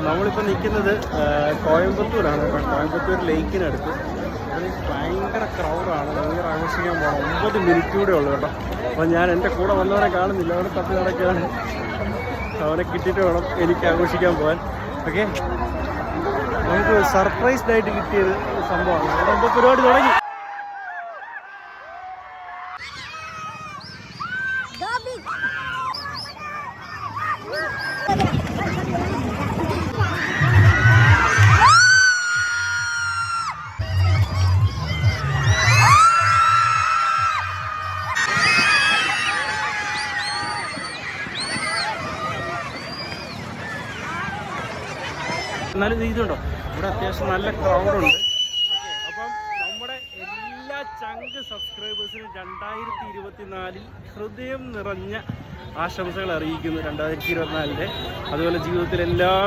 നമ്മളിപ്പോൾ നിൽക്കുന്നത് കോയമ്പത്തൂരാണ് കേട്ടോ. കോയമ്പത്തൂർ ലേക്കിനടുത്ത്. അത് ഭയങ്കര ക്രൗഡാണ്. ഭയങ്കര ആഘോഷിക്കാൻ പോകണം. 9 മിനിറ്റ് കൂടെ ഉള്ളൂ കേട്ടോ. അപ്പോൾ ഞാൻ എൻ്റെ കൂടെ വന്നവരെ കാണുന്നില്ല. അവിടെ തപ്പി നടക്കുകയാണ്. അവനെ കിട്ടിയിട്ട് വേണം എനിക്ക് ആഘോഷിക്കാൻ പോകാൻ. ഓക്കെ, നമുക്ക് സർപ്രൈസ്ഡ് ആയിട്ട് കിട്ടിയത് സംഭവമാണ്. അവിടെ എന്തോ പരിപാടി തുടങ്ങി. എന്നാലും ഇതുണ്ടോ, ഇവിടെ അത്യാവശ്യം നല്ല ക്രൗഡുണ്ട്. അപ്പം നമ്മുടെ എല്ലാ ചങ്ക് സബ്സ്ക്രൈബേഴ്സിനും 2024 ഹൃദയം നിറഞ്ഞ ആശംസകൾ അറിയിക്കുന്നു. 2024 അതുപോലെ ജീവിതത്തിൽ എല്ലാ